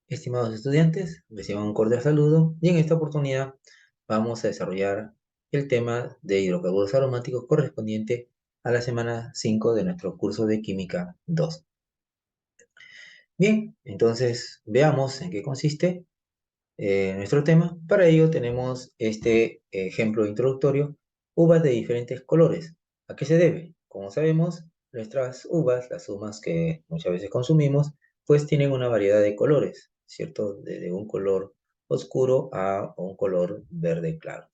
Estimados estudiantes, reciban un cordial saludo y en esta oportunidad vamos a desarrollar el tema de hidrocarburos aromáticos correspondiente a la semana 5 de nuestro curso de Química 2. Bien, entonces veamos en qué consiste nuestro tema. Para ello tenemos este ejemplo introductorio, uvas de diferentes colores. ¿A qué se debe? Como sabemos, nuestras uvas, las uvas que muchas veces consumimos, pues tienen una variedad de colores, ¿cierto? Desde un color oscuro a un color verde claro.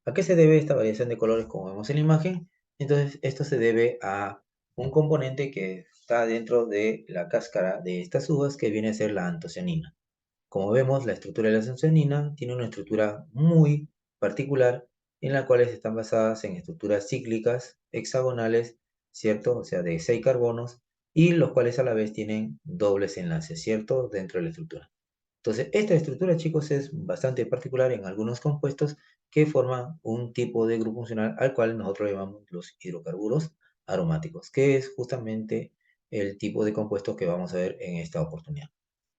¿A qué se debe esta variación de colores como vemos en la imagen? Entonces, esto se debe a un componente que está dentro de la cáscara de estas uvas que viene a ser la antocianina. Como vemos, la estructura de la sancionina tiene una estructura muy particular en la cual están basadas en estructuras cíclicas, hexagonales, ¿cierto? O sea, de 6 carbonos, y los cuales a la vez tienen dobles enlaces, ¿cierto? Dentro de la estructura. Entonces, esta estructura, chicos, es bastante particular en algunos compuestos que forman un tipo de grupo funcional al cual nosotros llamamos los hidrocarburos aromáticos, que es justamente el tipo de compuestos que vamos a ver en esta oportunidad.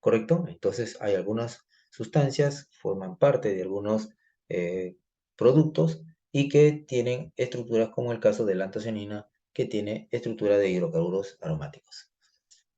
¿Correcto? Entonces, hay algunas sustancias, forman parte de algunos eh, productos y que tienen estructuras como el caso de la antocianina, que tiene estructura de hidrocarburos aromáticos.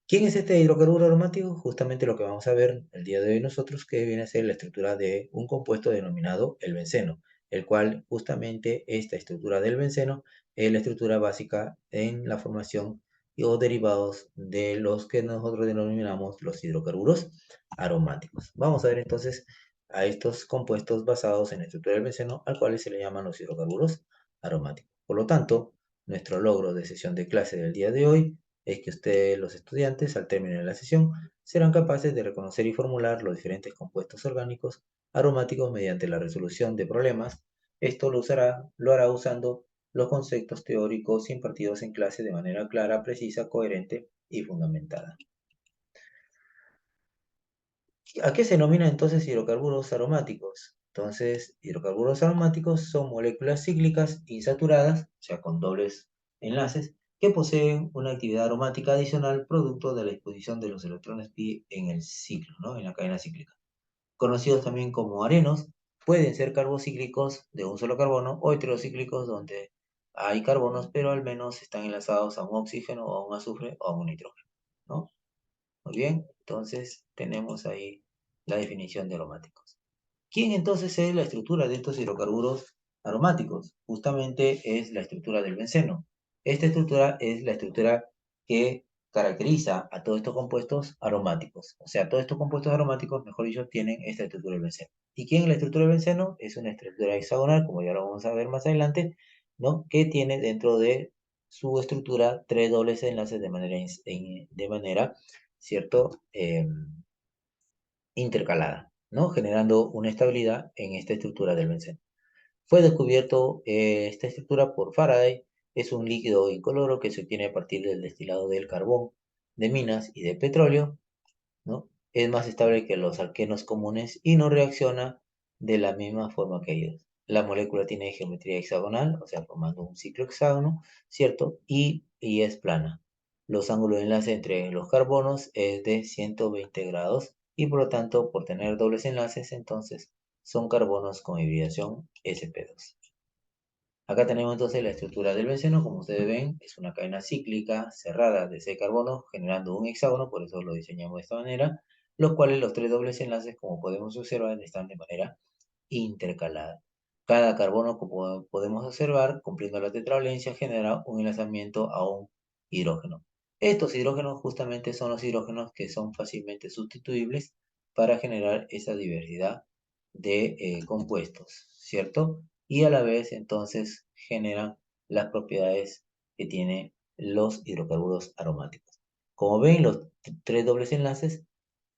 ¿Quién es este hidrocarburo aromático? Justamente lo que vamos a ver el día de hoy nosotros, que viene a ser la estructura de un compuesto denominado el benceno, el cual justamente esta estructura del benceno es la estructura básica en la formación o derivados de los que nosotros denominamos los hidrocarburos aromáticos. Vamos a ver entonces a estos compuestos basados en la estructura del benceno, al cual se le llaman los hidrocarburos aromáticos. Por lo tanto, nuestro logro de sesión de clase del día de hoy es que ustedes, los estudiantes, al término de la sesión, serán capaces de reconocer y formular los diferentes compuestos orgánicos aromáticos mediante la resolución de problemas. Esto lo hará usando los conceptos teóricos impartidos en clase de manera clara, precisa, coherente y fundamentada. ¿A qué se denomina entonces hidrocarburos aromáticos? Entonces, hidrocarburos aromáticos son moléculas cíclicas insaturadas, o sea, con dobles enlaces, que poseen una actividad aromática adicional producto de la disposición de los electrones pi en el ciclo, ¿no? En la cadena cíclica. Conocidos también como arenos, pueden ser carbocíclicos de un solo carbono o heterocíclicos donde hay carbonos, pero al menos están enlazados a un oxígeno o a un azufre o a un nitrógeno, ¿no? Muy bien, entonces tenemos ahí la definición de aromáticos. ¿Quién entonces es la estructura de estos hidrocarburos aromáticos? Justamente es la estructura del benceno. Esta estructura es la estructura que caracteriza a todos estos compuestos aromáticos. O sea, todos estos compuestos aromáticos, mejor dicho, tienen esta estructura del benceno. ¿Y quién es la estructura del benceno? Es una estructura hexagonal, como ya lo vamos a ver más adelante, ¿no? Que tiene dentro de su estructura tres dobles enlaces de manera, ¿cierto? Intercalada, ¿no? Generando una estabilidad en esta estructura del benceno. Fue descubierto esta estructura por Faraday. Es un líquido incoloro que se obtiene a partir del destilado del carbón, de minas y de petróleo, ¿no? Es más estable que los alquenos comunes y no reacciona de la misma forma que ellos. La molécula tiene geometría hexagonal, o sea, formando un ciclo hexágono, ¿cierto? Y es plana. Los ángulos de enlace entre los carbonos es de 120 grados y por lo tanto, por tener dobles enlaces, entonces son carbonos con hibridación sp2. Acá tenemos entonces la estructura del benceno, como ustedes ven, es una cadena cíclica cerrada de 6 carbonos generando un hexágono, por eso lo diseñamos de esta manera, los cuales los tres dobles enlaces, como podemos observar, están de manera intercalada. Cada carbono, como podemos observar, cumpliendo la tetravalencia, genera un enlazamiento a un hidrógeno. Estos hidrógenos justamente son los hidrógenos que son fácilmente sustituibles para generar esa diversidad de compuestos, ¿cierto? Y a la vez entonces generan las propiedades que tienen los hidrocarburos aromáticos. Como ven, los tres dobles enlaces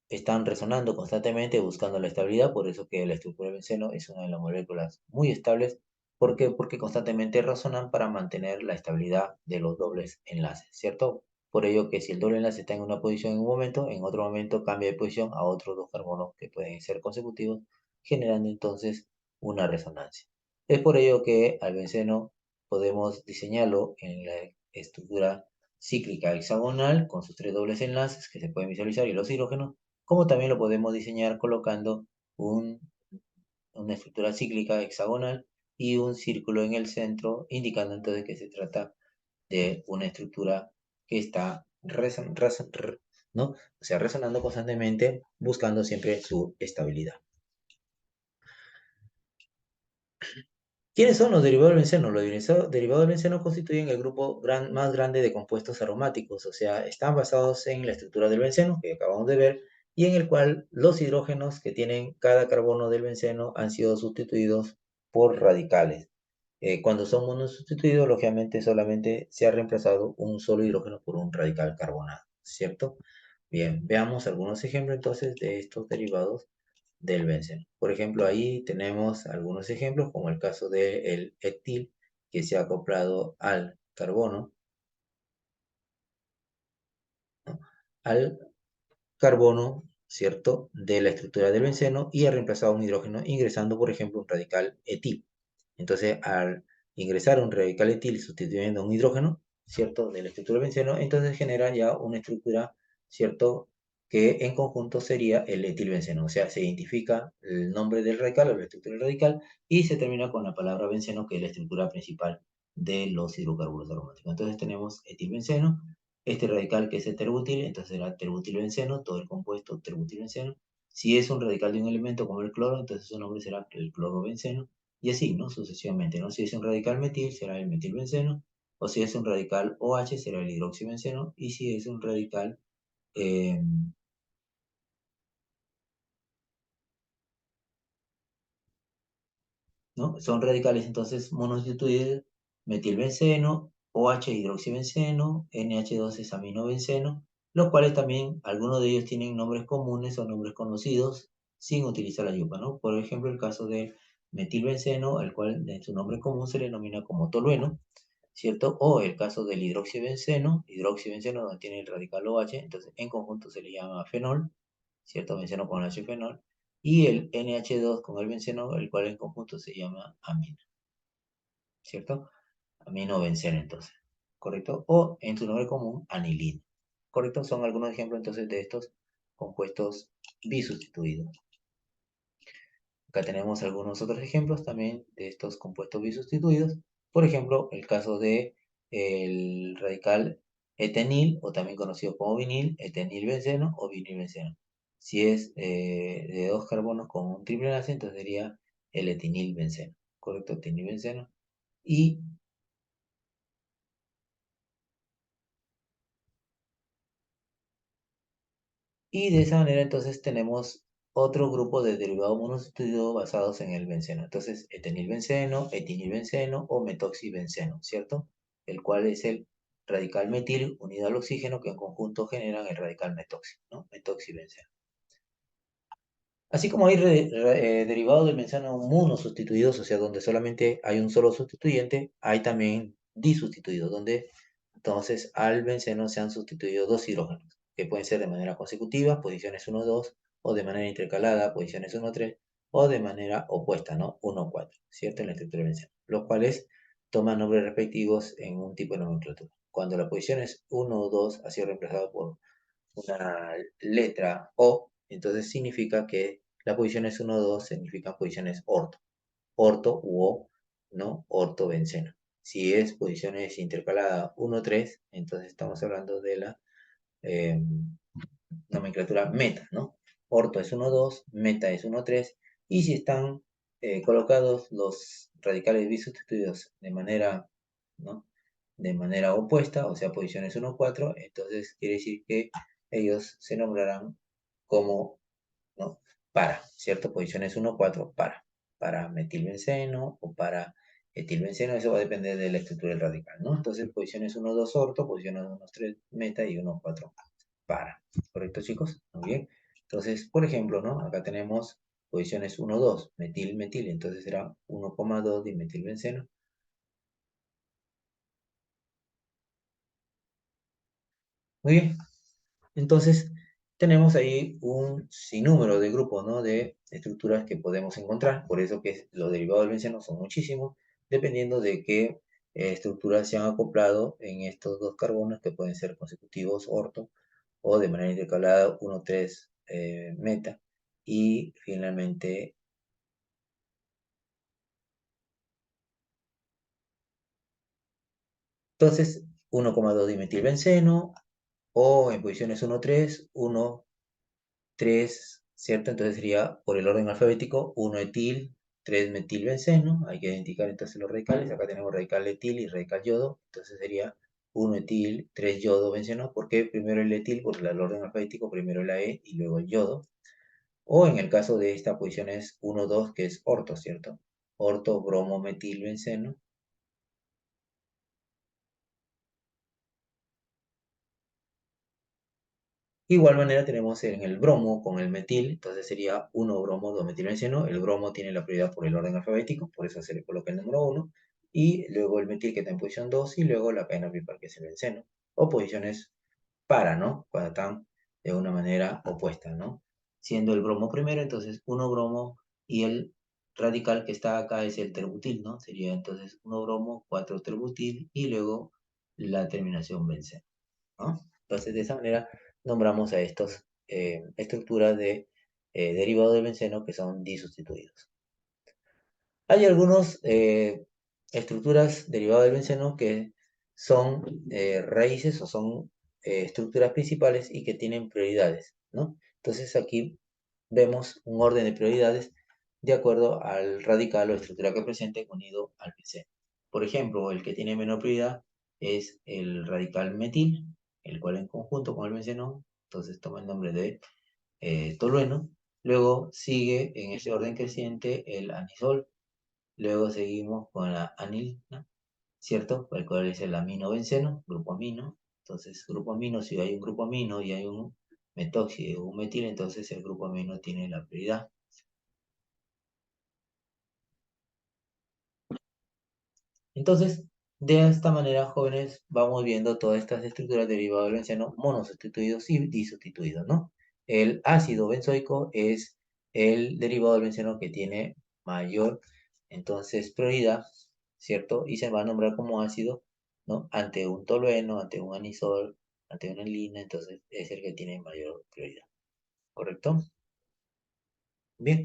están resonando constantemente buscando la estabilidad, por eso que la estructura del benceno es una de las moléculas muy estables. ¿Por qué? Porque constantemente resonan para mantener la estabilidad de los dobles enlaces, ¿cierto? Por ello que si el doble enlace está en una posición en un momento, en otro momento cambia de posición a otros dos carbonos que pueden ser consecutivos, generando entonces una resonancia. Es por ello que al benceno podemos diseñarlo en la estructura cíclica hexagonal con sus tres dobles enlaces que se pueden visualizar y los hidrógenos, como también lo podemos diseñar colocando una estructura cíclica hexagonal y un círculo en el centro, indicando entonces que se trata de una estructura que está ¿no? O sea, resonando constantemente, buscando siempre su estabilidad. ¿Quiénes son los derivados del benceno? Los derivados del benceno constituyen el grupo más grande de compuestos aromáticos, o sea, están basados en la estructura del benceno, que acabamos de ver, y en el cual los hidrógenos que tienen cada carbono del benceno han sido sustituidos por radicales. Cuando son monosustituidos, lógicamente solamente se ha reemplazado un solo hidrógeno por un radical carbonado, ¿cierto? Bien, veamos algunos ejemplos entonces de estos derivados del benceno. Por ejemplo, ahí tenemos algunos ejemplos, como el caso del etil, que se ha acoplado al carbono, ¿no? Al carbono, ¿cierto?, de la estructura del benceno y ha reemplazado un hidrógeno ingresando, por ejemplo, un radical etil. Entonces, al ingresar un radical etil sustituyendo un hidrógeno, ¿cierto?, de la estructura del benceno, entonces genera ya una estructura, ¿cierto?, que en conjunto sería el etilbenceno. O sea, se identifica el nombre del radical o la estructura del radical y se termina con la palabra benceno, que es la estructura principal de los hidrocarburos aromáticos. Entonces tenemos etilbenceno, este radical que es el terbutil, entonces será terbutilbenceno, todo el compuesto terbutilbenceno. Si es un radical de un elemento como el cloro, entonces su nombre será el clorobenceno. Y así, ¿no? Sucesivamente, ¿no? Si es un radical metil, será el metilbenceno. O si es un radical OH, será el hidroxibenceno. Y si es un radical eh, ¿no? Son radicales entonces monosustituidos, metilbenceno, OH hidroxibenceno, NH2 es aminobenceno, los cuales también, algunos de ellos tienen nombres comunes o nombres conocidos sin utilizar la yupa, ¿no? Por ejemplo, el caso de metilbenceno, el cual en su nombre común se le denomina como tolueno, ¿cierto? O el caso del hidroxibenceno donde tiene el radical OH, entonces en conjunto se le llama fenol, ¿cierto? Benceno con H-fenol, y el NH2 con el benceno, el cual en conjunto se llama amino, ¿cierto? Aminobenceno entonces, ¿correcto? O en su nombre común, anilina, ¿correcto? Son algunos ejemplos entonces de estos compuestos bisustituidos. Acá tenemos algunos otros ejemplos también de estos compuestos bisustituidos. Por ejemplo, el caso de el radical etenil, o también conocido como vinil, etenilbenceno o vinilbenceno. Si es de dos carbonos con un triple enlace, entonces sería el etinilbenceno, ¿correcto? Etinilbenceno. Y de esa manera entonces tenemos otro grupo de derivados monosustituidos basados en el benceno. Entonces, etenilbenceno, etinilbenceno o metoxibenceno, ¿cierto? El cual es el radical metil unido al oxígeno que en conjunto generan el radical metoxi, ¿no? Metoxibenceno. Así como hay derivados del benceno monosustituidos, o sea, donde solamente hay un solo sustituyente, hay también disustituidos, donde entonces al benceno se han sustituido dos hidrógenos, que pueden ser de manera consecutiva, posiciones 1, 2, o de manera intercalada, posiciones 1, 3, o de manera opuesta, ¿no? 1, 4, ¿cierto? En la estructura del benceno, los cuales toman nombres respectivos en un tipo de nomenclatura. Cuando la posición es 1 o 2 ha sido reemplazado por una letra O, entonces significa que las posiciones 1 o 2 significan posiciones orto, orto u O, ¿no? Ortobenceno. Si es posiciones intercaladas 1 3, entonces estamos hablando de la eh, nomenclatura meta, ¿no? Orto es 1 2, meta es 1 3, y si están colocados los radicales bisustituidos de manera, ¿no?, de manera opuesta, o sea, posiciones 1 4, entonces quiere decir que ellos se nombrarán como, ¿no?, para, ¿cierto? Posiciones 1 4 para metilbenceno o para etilbenceno, eso va a depender de la estructura del radical, ¿no? Entonces, posiciones 1 2 orto, posiciones 1 3 meta y 1 4 para. ¿Correcto, chicos? Muy bien. Entonces, por ejemplo, ¿no? Acá tenemos posiciones 1 2 metil, metil, entonces será 1,2 dimetilbenceno. Muy bien. Entonces, tenemos ahí un sinnúmero de grupos, ¿no?, de estructuras que podemos encontrar. Por eso que los derivados del benceno son muchísimos, dependiendo de qué estructuras se han acoplado en estos dos carbonos, que pueden ser consecutivos orto o de manera intercalada 1, 3 meta. Y finalmente, entonces, 1,2 dimetilbenceno, o en posiciones 1, 3, 1, 3, ¿cierto? Entonces sería por el orden alfabético 1 etil, 3 metilbenceno. Hay que identificar entonces los radicales. Acá tenemos radical etil y radical yodo. Entonces sería 1 etil, 3 yodo benceno. ¿Por qué primero el etil? Porque el orden alfabético primero la E y luego el yodo. O en el caso de esta posición es 1, 2, que es orto, ¿cierto? Orto, bromo, metilbenceno. Igual manera tenemos en el bromo con el metil, entonces sería 1 bromo, 2 metilbenceno. El bromo tiene la prioridad por el orden alfabético, por eso se le coloca el número 1. Y luego el metil que está en posición 2 y luego la cadena principal que es el benceno. O posiciones para, ¿no? Cuando están de una manera opuesta, ¿no? Siendo el bromo primero, entonces 1 bromo y el radical que está acá es el terbutil, ¿no? Sería entonces 1 bromo, 4 terbutil y luego la terminación benceno, ¿no? Entonces, de esa manera nombramos a estas estructuras de derivado del benceno que son disustituidos. Hay algunas estructuras derivadas del benceno que son raíces o son estructuras principales y que tienen prioridades, ¿no? Entonces aquí vemos un orden de prioridades de acuerdo al radical o estructura que presente unido al benceno. Por ejemplo, el que tiene menor prioridad es el radical metil, el cual en conjunto con el benceno, entonces toma el nombre de tolueno. Luego sigue en ese orden creciente el anisol. Luego seguimos con la anilina, ¿cierto? El cual es el amino benceno, grupo amino. Entonces, grupo amino, si hay un grupo amino y hay un metóxido o un metil, entonces el grupo amino tiene la prioridad. Entonces, de esta manera, jóvenes, vamos viendo todas estas estructuras derivadas del benceno monosustituidos y disustituidos, ¿no? El ácido benzoico es el derivado del benceno que tiene mayor, entonces, prioridad, ¿cierto? Y se va a nombrar como ácido, ¿no? Ante un tolueno, ante un anisol, ante una lina, entonces es el que tiene mayor prioridad, ¿correcto? Bien.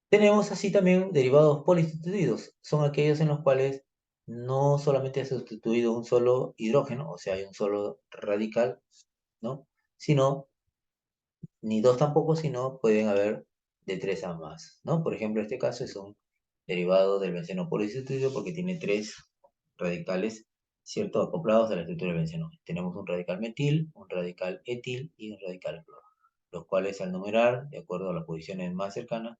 Tenemos así también derivados polisustituidos. Son aquellos en los cuales no solamente ha sustituido un solo hidrógeno, o sea, hay un solo radical, ¿no? Sino, ni dos tampoco, sino pueden haber de tres a más, ¿no? Por ejemplo, este caso es un derivado del benceno polisustituido porque tiene tres radicales, ¿cierto? Acoplados a la estructura del benceno. Tenemos un radical metil, un radical etil y un radical cloro, los cuales al numerar, de acuerdo a las posiciones más cercanas,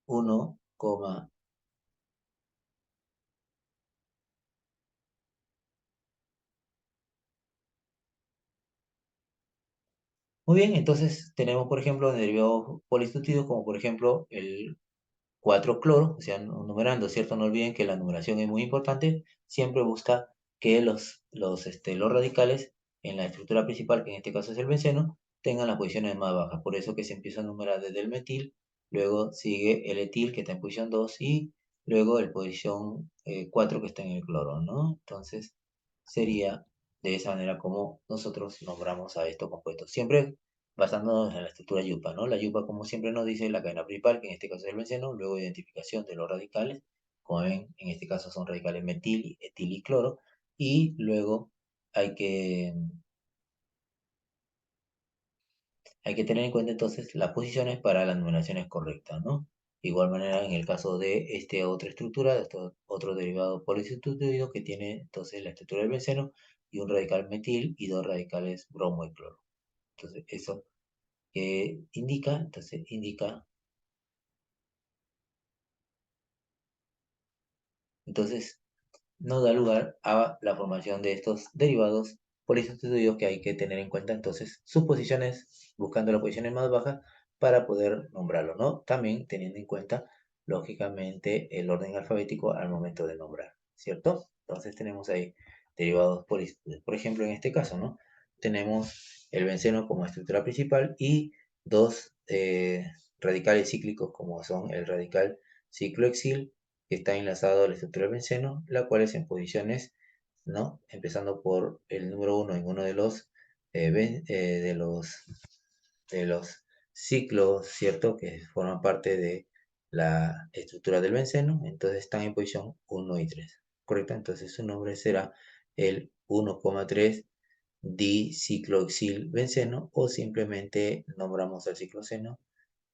1, muy bien, entonces tenemos, por ejemplo, derivados polisustituidos, como por ejemplo el 4-cloro, o sea, numerando, ¿cierto? No olviden que la numeración es muy importante. Siempre busca que los radicales en la estructura principal, que en este caso es el benceno, tengan las posiciones más bajas. Por eso que se empieza a numerar desde el metil, luego sigue el etil, que está en posición 2 y luego el posición 4, que está en el cloro, ¿no? Entonces, sería de esa manera como nosotros nombramos a estos compuestos. Siempre basándonos en la estructura yupa, ¿no? La yupa, como siempre nos dice, la cadena principal, que en este caso es el benceno, luego identificación de los radicales, como ven, en este caso son radicales metil, etil y cloro, y luego hay que, hay que tener en cuenta entonces las posiciones para las numeraciones correctas, ¿no? De igual manera, en el caso de esta otra estructura, de este otro derivado polisustituido que tiene entonces la estructura del benceno y un radical metil y dos radicales bromo y cloro. Entonces, eso indica, entonces indica. Entonces, nos da lugar a la formación de estos derivados polisustituidos que hay que tener en cuenta entonces sus posiciones, buscando las posiciones más bajas para poder nombrarlo, ¿no? También teniendo en cuenta, lógicamente, el orden alfabético al momento de nombrar, ¿cierto? Entonces tenemos ahí derivados polisustituidos. Por ejemplo, en este caso, ¿no? Tenemos el benceno como estructura principal y dos radicales cíclicos como son el radical ciclohexil que está enlazado a la estructura del benceno, la cual es en posiciones, ¿no? Empezando por el número 1 en uno de los de los ciclos, ¿cierto? Que forman parte de la estructura del benceno, entonces están en posición 1 y 3, ¿correcto? Entonces su nombre será el 1,3 diciclohexilbenceno o simplemente nombramos al cicloseno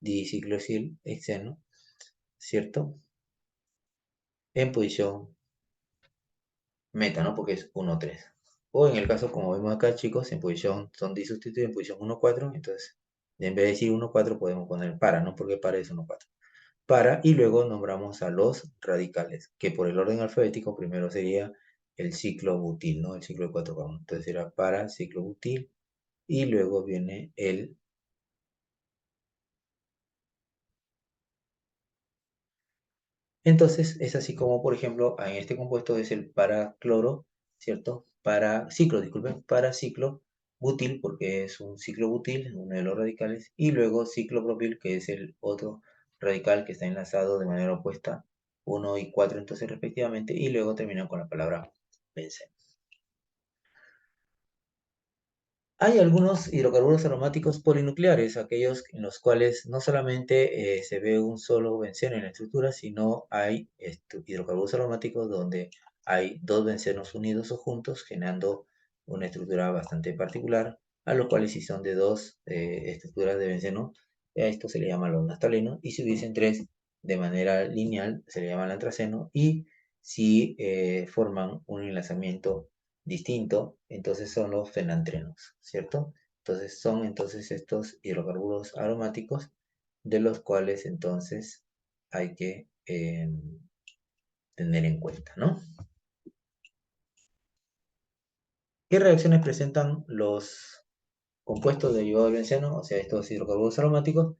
diciclohexilhexeno, ¿cierto? En posición meta, ¿no? Porque es 1,3. O en el caso, como vemos acá, chicos, en posición, son disustituidos en posición 1,4, entonces en vez de decir 1,4 podemos poner para, ¿no? Porque para es 1,4. Para, y luego nombramos a los radicales, que por el orden alfabético primero sería el ciclo butil, ¿no? El ciclo de 4 carbón. Entonces será para ciclo butil y luego viene el. Entonces es así como, por ejemplo, en este compuesto es el paracloro, ¿cierto? Para ciclo, disculpen, para ciclo butil, porque es un ciclo butil, uno de los radicales, y luego ciclopropil, que es el otro radical que está enlazado de manera opuesta, 1 y 4 entonces respectivamente, y luego terminan con la palabra benceno. Hay algunos hidrocarburos aromáticos polinucleares, aquellos en los cuales no solamente se ve un solo benceno en la estructura, sino hay hidrocarburos aromáticos donde hay dos bencenos unidos o juntos, generando una estructura bastante particular, a los cuales si son de dos estructuras de benceno, a esto se le llama los naftalenos, y si hubiesen tres de manera lineal, se le llama antraceno, y si forman un enlazamiento distinto, entonces son los fenantrenos, ¿cierto? Entonces son entonces estos hidrocarburos aromáticos de los cuales entonces hay que tener en cuenta, ¿no? ¿Qué reacciones presentan los compuestos derivados del benceno, o sea, estos hidrocarburos aromáticos?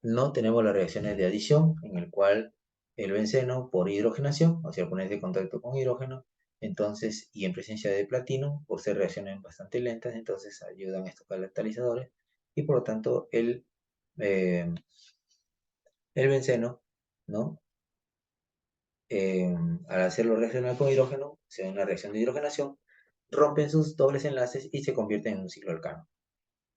No tenemos las reacciones de adición, en el cual el benceno por hidrogenación, o sea, ponerse en contacto con hidrógeno, entonces, y en presencia de platino, por ser reacciones bastante lentas, entonces ayudan a estos catalizadores, y por lo tanto eh, el benceno, ¿no? Al hacerlo reaccionar con hidrógeno, se da una reacción de hidrogenación, rompen sus dobles enlaces y se convierten en un ciclo alcano.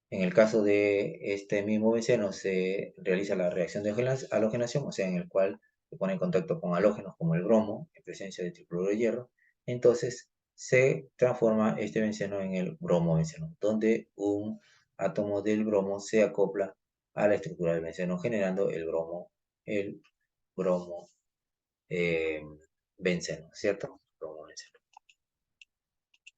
En el caso de este mismo benceno se realiza la reacción de halogenación, o sea, en el cual se pone en contacto con halógenos como el bromo, en presencia de tricloruro de hierro. Entonces se transforma este benceno en el bromo-benceno, donde un átomo del bromo se acopla a la estructura del benceno, generando el bromo eh, benceno, ¿cierto? Bromo-benceno.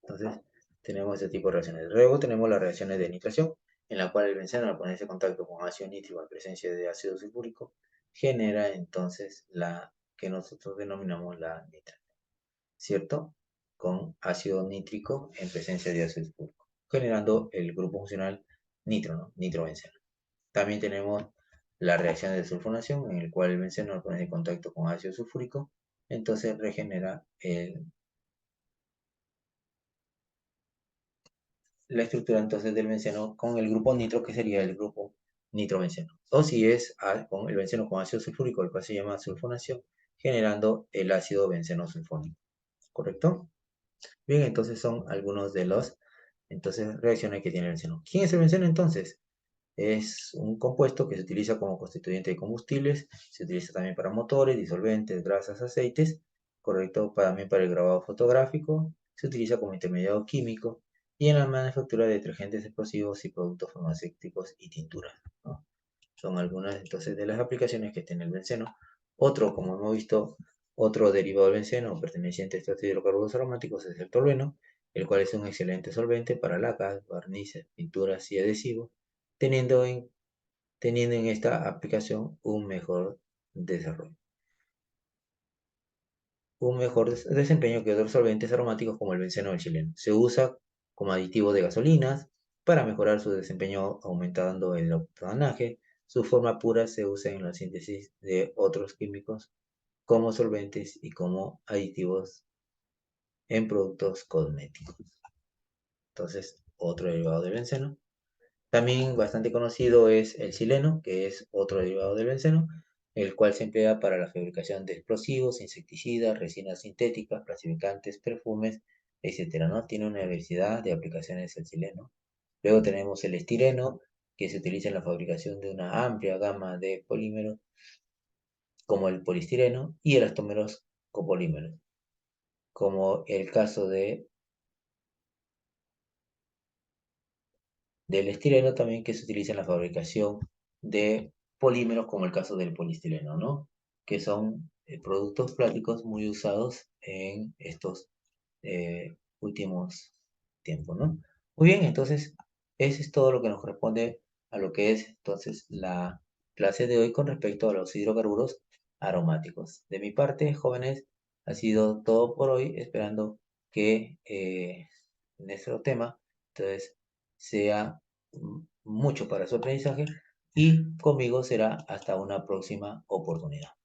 Entonces, tenemos este tipo de reacciones. Luego tenemos las reacciones de nitración, en la cual el benceno, al ponerse en contacto con ácido nítrico en presencia de ácido sulfúrico, genera entonces la que nosotros denominamos la nitración, ¿cierto? Con ácido nítrico en presencia de ácido sulfúrico, generando el grupo funcional nitro, ¿no? Nitrobenceno. También tenemos la reacción de sulfonación, en el cual el benceno, al ponerse en contacto con ácido sulfúrico, entonces regenera la estructura entonces del benceno con el grupo nitro, que sería el grupo nitrobenceno. O si es con el benceno con ácido sulfúrico, el cual se llama sulfonación, generando el ácido benceno sulfónico. ¿Correcto? Bien, entonces son algunos de los reacciones que tiene el benceno. ¿Quién es el benceno entonces? Es un compuesto que se utiliza como constituyente de combustibles, se utiliza también para motores, disolventes, grasas, aceites, correcto, también para el grabado fotográfico, se utiliza como intermediario químico y en la manufactura de detergentes explosivos y productos farmacéuticos y tinturas, ¿no? Son algunas entonces de las aplicaciones que tiene el benceno. Otro, como hemos visto, otro derivado del benceno perteneciente a estos hidrocarburos aromáticos es el tolueno, el cual es un excelente solvente para lacas, barnices, pinturas y adhesivos, teniendo en esta aplicación un mejor desarrollo, un mejor desempeño que otros solventes aromáticos como el benceno del chileno. Se usa como aditivo de gasolinas para mejorar su desempeño aumentando el octanaje. Su forma pura se usa en la síntesis de otros químicos como solventes y como aditivos en productos cosméticos. Entonces, otro derivado del benceno. También bastante conocido es el sileno, que es otro derivado del benceno, el cual se emplea para la fabricación de explosivos, insecticidas, resinas sintéticas, clasificantes, perfumes, etcétera, ¿no? Tiene una diversidad de aplicaciones el sileno. Luego tenemos el estireno, que se utiliza en la fabricación de una amplia gama de polímeros, como el polistireno y elastómeros copolímeros, como el caso del estireno también, que se utiliza en la fabricación de polímeros, como el caso del polistireno, ¿no? Que son productos plásticos muy usados en estos últimos tiempos, ¿no? Muy bien, entonces, eso es todo lo que nos corresponde a lo que es entonces la clase de hoy con respecto a los hidrocarburos aromáticos. De mi parte, jóvenes, ha sido todo por hoy, esperando que nuestro tema entonces sea mucho para su aprendizaje, y conmigo será hasta una próxima oportunidad.